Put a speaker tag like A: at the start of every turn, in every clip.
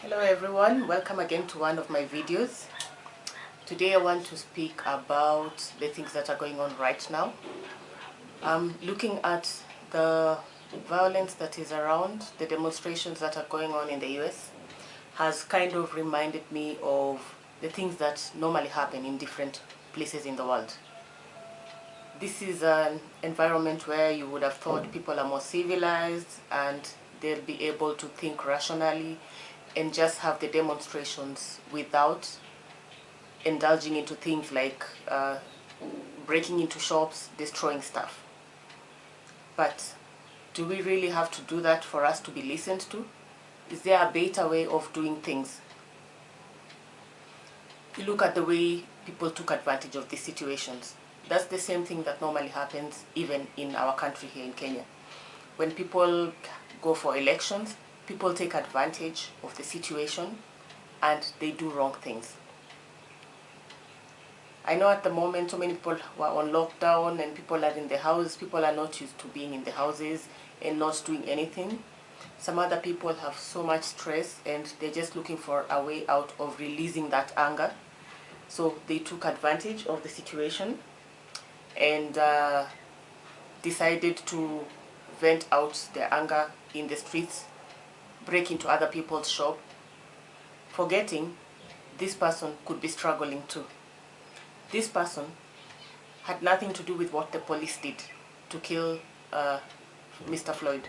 A: Hello everyone, welcome again to one of my videos. Today I want to speak about the things that are going on right now. Looking at the violence that is around, the demonstrations that are going on in the US has kind of reminded me of the things that normally happen in different places in the world. This is an environment where you would have thought people are more civilized and they'll be able to think rationally and just have the demonstrations without indulging into things like breaking into shops, destroying stuff. But do we really have to do that for us to be listened to? Is there a better way of doing things? You look at the way people took advantage of these situations. That's the same thing that normally happens even in our country here in Kenya. When people go for elections, people take advantage of the situation and they do wrong things. I know at the moment so many people were on lockdown and people are in the house. People are not used to being in the houses and not doing anything. Some other people have so much stress and they're just looking for a way out of releasing that anger. So they took advantage of the situation and decided to vent out their anger in the streets, break into other people's shop, forgetting this person could be struggling too. This person had nothing to do with what the police did to kill Mr. Floyd.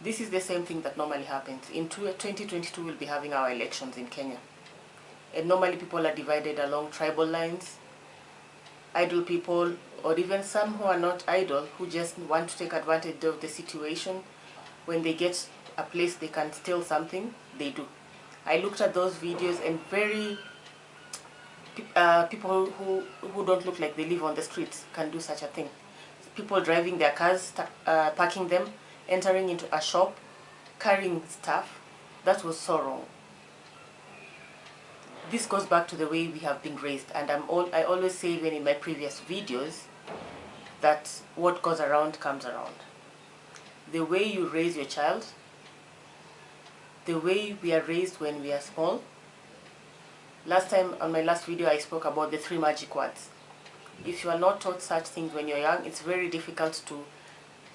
A: This is the same thing that normally happens. In 2022 we'll be having our elections in Kenya. And normally people are divided along tribal lines, idle people, or even some who are not idle, who just want to take advantage of the situation. When they get a place they can steal something, they do. I looked at those videos and people who don't look like they live on the streets can do such a thing. People driving their cars, parking them, entering into a shop, carrying stuff. That was so wrong. This goes back to the way we have been raised, and I always say, even in my previous videos, that what goes around comes around. The way you raise your child, the way we are raised when we are small. Last time, on my last video, I spoke about the 3 magic words. If you are not taught such things when you're young, it's very difficult to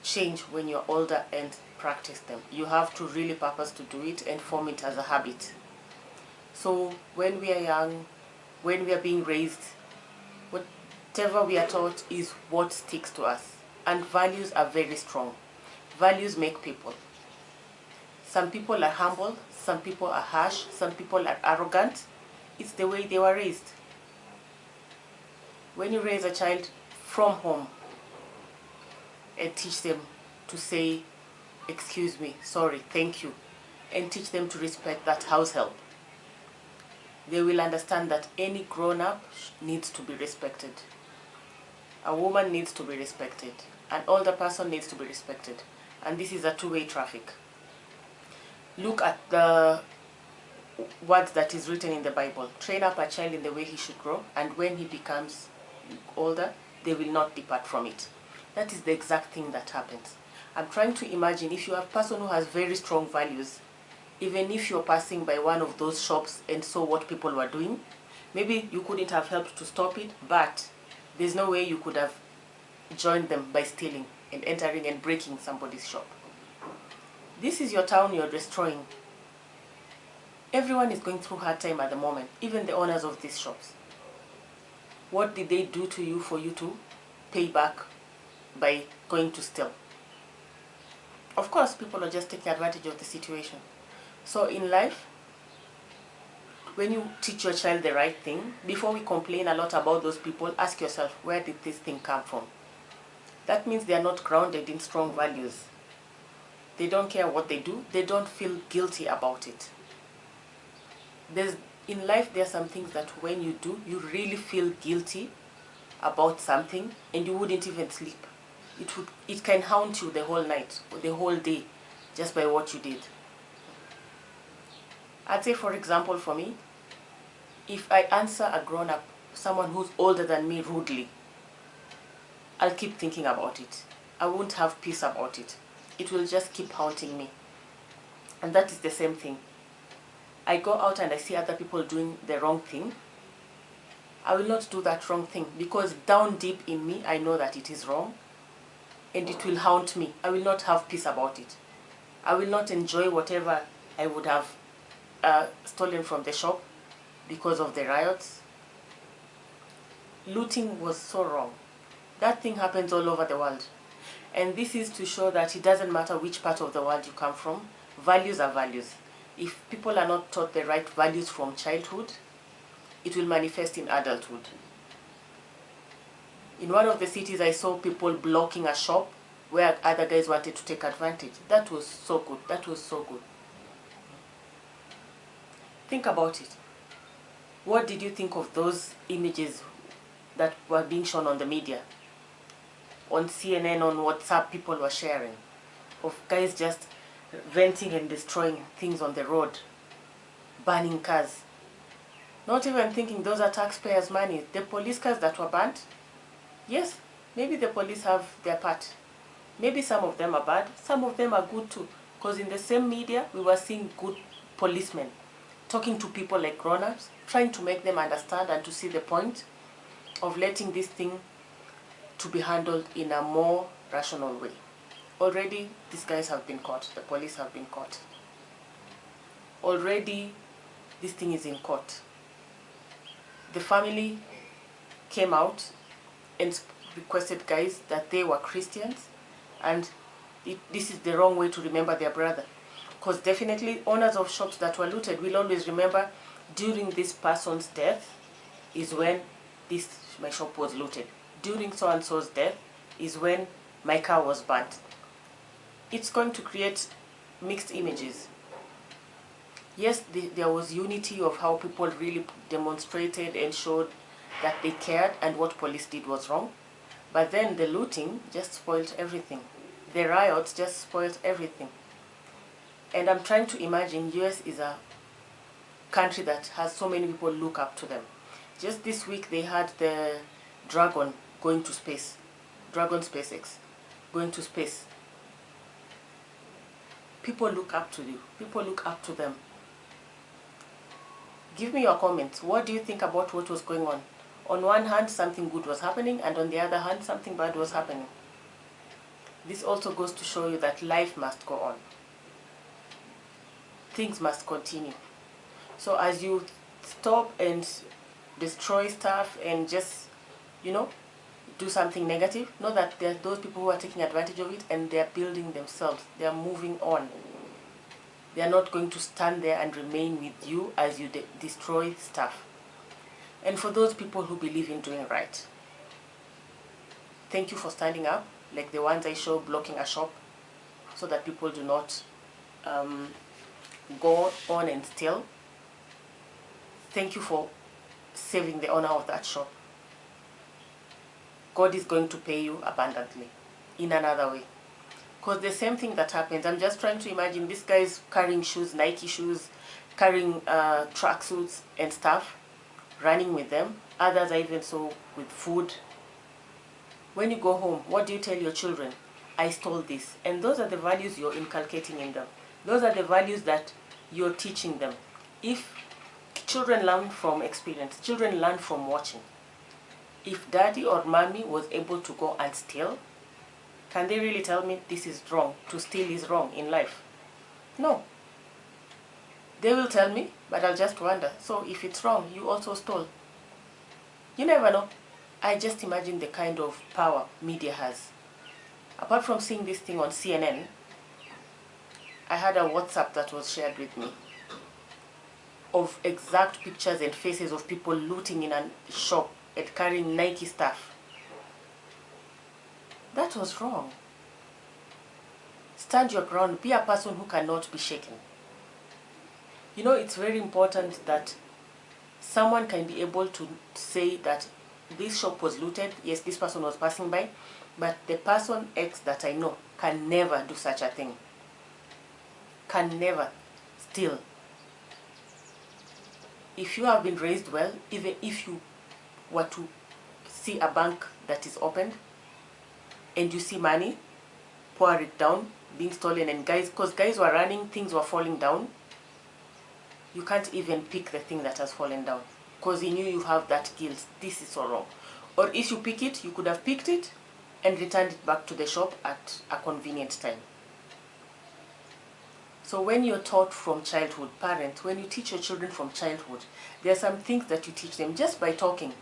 A: change when you're older and practice them. You have to really purpose to do it and form it as a habit. So when we are young, when we are being raised, whatever we are taught is what sticks to us. And values are very strong. Values make people. Some people are humble, some people are harsh, some people are arrogant. It's the way they were raised. When you raise a child from home and teach them to say, excuse me, sorry, thank you, and teach them to respect that house help, they will understand that any grown-up needs to be respected. A woman needs to be respected. An older person needs to be respected. And this is a two-way traffic. Look at the words that is written in the Bible. Train up a child in the way he should grow, and when he becomes older, they will not depart from it. That is the exact thing that happens. I'm trying to imagine if you are a person who has very strong values, even if you're passing by one of those shops and saw what people were doing, maybe you couldn't have helped to stop it, but there's no way you could have joined them by stealing and entering and breaking somebody's shop. This is your town you're destroying. Everyone is going through a hard time at the moment, even the owners of these shops. What did they do to you for you to pay back by going to steal? Of course, people are just taking advantage of the situation. So in life, when you teach your child the right thing, before we complain a lot about those people, ask yourself, where did this thing come from? That means they are not grounded in strong values. They don't care what they do. They don't feel guilty about it. In life, there are some things that when you do, you really feel guilty about something and you wouldn't even sleep. It can haunt you the whole night or the whole day just by what you did. I'd say, for example, for me, if I answer a grown-up, someone who's older than me, rudely, I'll keep thinking about it. I won't have peace about it. It will just keep haunting me. And that is the same thing. I go out and I see other people doing the wrong thing. I will not do that wrong thing, because down deep in me, I know that it is wrong and it will haunt me. I will not have peace about it. I will not enjoy whatever I would have stolen from the shop because of the riots. Looting was so wrong. That thing happens all over the world. And this is to show that it doesn't matter which part of the world you come from, values are values. If people are not taught the right values from childhood, it will manifest in adulthood. In one of the cities, I saw people blocking a shop where other guys wanted to take advantage. That was so good. That was so good. Think about it. What did you think of those images that were being shown on the media? On CNN, on WhatsApp, people were sharing of guys just venting and destroying things on the road, burning cars. Not even thinking those are taxpayers' money. The police cars that were burnt, yes, maybe the police have their part. Maybe some of them are bad, some of them are good too. Because in the same media, we were seeing good policemen talking to people like grown-ups, trying to make them understand and to see the point of letting this thing to be handled in a more rational way. Already, these guys have been caught. The police have been caught. Already, this thing is in court. The family came out and requested guys that they were Christians and this is the wrong way to remember their brother. Because definitely owners of shops that were looted will always remember during this person's death is when my shop was looted. During so-and-so's death is when my car was burnt. It's going to create mixed images. Yes, there was unity of how people really demonstrated and showed that they cared and what police did was wrong. But then the looting just spoiled everything. The riots just spoiled everything. And I'm trying to imagine US is a country that has so many people look up to them. Just this week they had the Dragon going to space. Dragon SpaceX going to space. People look up to you. People look up to them. Give me your comments. What do you think about what was going on? On one hand, something good was happening, and on the other hand, something bad was happening. This also goes to show you that life must go on. Things must continue. So as you stop and destroy stuff and just, do something negative, know that there are those people who are taking advantage of it and they are building themselves. They are moving on. They are not going to stand there and remain with you as you destroy stuff. And for those people who believe in doing right, thank you for standing up, like the ones I show blocking a shop so that people do not go on and steal. Thank you for saving the owner of that shop. God is going to pay you abundantly in another way. Because the same thing that happens, I'm just trying to imagine this guy's carrying shoes, Nike shoes, carrying tracksuits and stuff, running with them. Others are even so with food. When you go home, what do you tell your children? I stole this. And those are the values you're inculcating in them. Those are the values that you're teaching them. If children learn from experience, children learn from watching. If daddy or mommy was able to go and steal, can they really tell me this is wrong? To steal is wrong in life? No. They will tell me, but I'll just wonder. So if it's wrong, you also stole. You never know. I just imagine the kind of power media has. Apart from seeing this thing on CNN, I had a WhatsApp that was shared with me of exact pictures and faces of people looting in a shop and carrying Nike stuff. That was wrong. Stand your ground. Be a person who cannot be shaken. It's very important that someone can be able to say that this shop was looted. Yes, this person was passing by, but the person X that I know can never do such a thing. Can never steal. If you have been raised well, even if you were to see a bank that is opened and you see money, pour it down, being stolen, and guys, because guys were running, things were falling down. You can't even pick the thing that has fallen down because he knew you have that guilt. This is so wrong. Or if you pick it, you could have picked it and returned it back to the shop at a convenient time. So when you're taught from childhood, parents, when you teach your children from childhood, there are some things that you teach them just by talking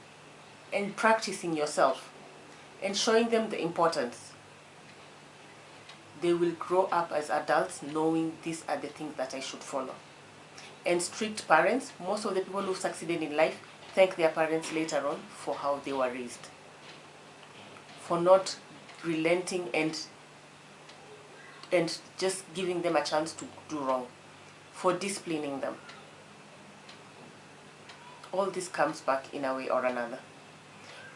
A: and practicing yourself and showing them the importance. They will grow up as adults knowing these are the things that I should follow. And strict parents, most of the people who succeeded in life thank their parents later on for how they were raised, for not relenting and just giving them a chance to do wrong, for disciplining them. All this comes back in a way or another.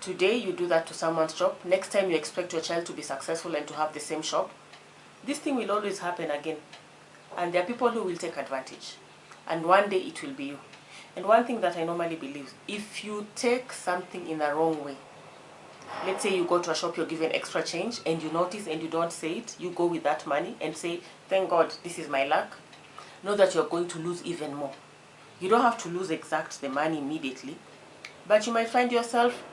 A: Today you do that to someone's shop. Next time you expect your child to be successful and to have the same shop. This thing will always happen again. And there are people who will take advantage. And one day it will be you. And one thing that I normally believe, if you take something in the wrong way, let's say you go to a shop, you're given extra change, and you notice and you don't say it, you go with that money and say, thank God, this is my luck. Know that you're going to lose even more. You don't have to lose exact the money immediately, but you might find yourself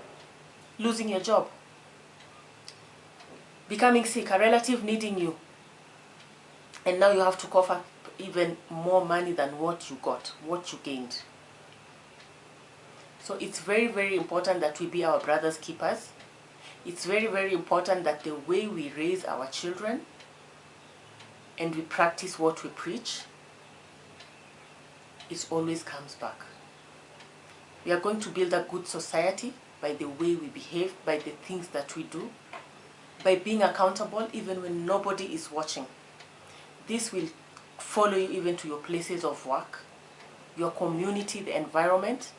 A: losing your job, becoming sick, a relative needing you, and now you have to cough up even more money than what you got, what you gained. So it's very, very important that we be our brother's keepers. It's very, very important that the way we raise our children and we practice what we preach, it always comes back. We are going to build a good society by the way we behave, by the things that we do, by being accountable even when nobody is watching. This will follow you even to your places of work, your community, the environment.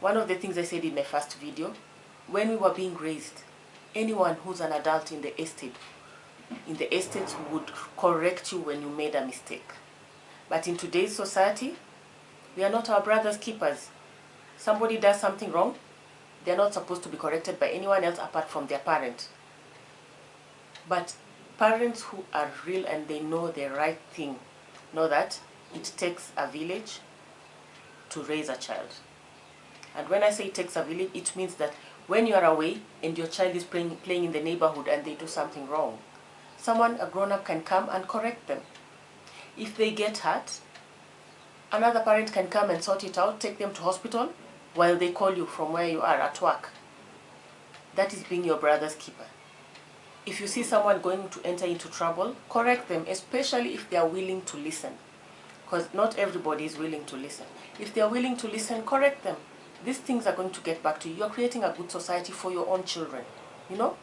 A: One of the things I said in my first video, when we were being raised, anyone who's an adult in the estate would correct you when you made a mistake. But in today's society, we are not our brother's keepers. Somebody does something wrong, they're not supposed to be corrected by anyone else apart from their parent. But parents who are real and they know the right thing know that it takes a village to raise a child. And when I say it takes a village, it means that when you are away and your child is playing in the neighborhood and they do something wrong, someone, a grown-up, can come and correct them. If they get hurt, another parent can come and sort it out, take them to hospital while they call you from where you are at work. That is being your brother's keeper. If you see someone going to enter into trouble, correct them, especially if they are willing to listen. Because not everybody is willing to listen. If they are willing to listen, correct them. These things are going to get back to you. You are creating a good society for your own children. You know?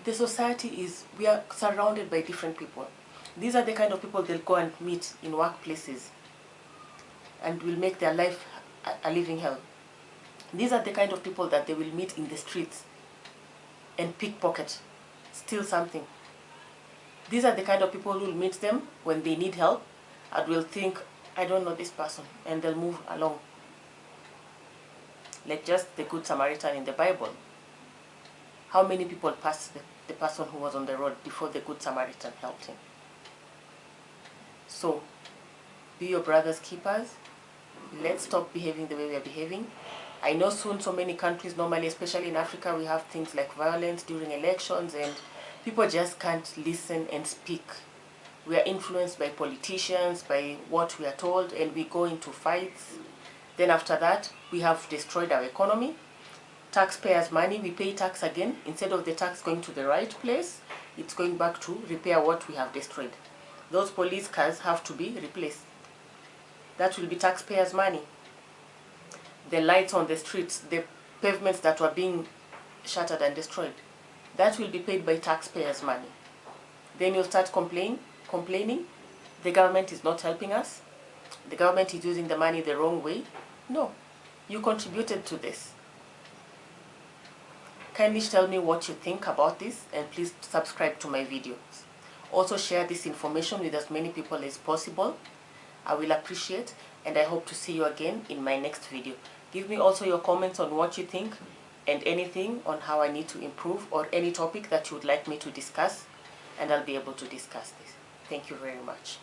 A: The society is, we are surrounded by different people. These are the kind of people they'll go and meet in workplaces and will make their life a living hell. These are the kind of people that they will meet in the streets and pickpocket, steal something. These are the kind of people who will meet them when they need help and will think, I don't know this person, and they'll move along. Like just the Good Samaritan in the Bible. How many people passed the person who was on the road before the Good Samaritan helped him? So, be your brother's keepers. Let's stop behaving the way we are behaving. I know soon so many countries, normally, especially in Africa, we have things like violence during elections and people just can't listen and speak. We are influenced by politicians, by what we are told, and we go into fights. Then after that, we have destroyed our economy. Taxpayers' money, we pay tax again. Instead of the tax going to the right place, it's going back to repair what we have destroyed. Those police cars have to be replaced. That will be taxpayers' money. The lights on the streets, the pavements that were being shattered and destroyed, that will be paid by taxpayers' money. Then you'll start complaining, the government is not helping us, the government is using the money the wrong way. No, you contributed to this. Kindly tell me what you think about this and please subscribe to my videos. Also share this information with as many people as possible. I will appreciate and I hope to see you again in my next video. Give me also your comments on what you think and anything on how I need to improve, or any topic that you would like me to discuss, and I'll be able to discuss this. Thank you very much.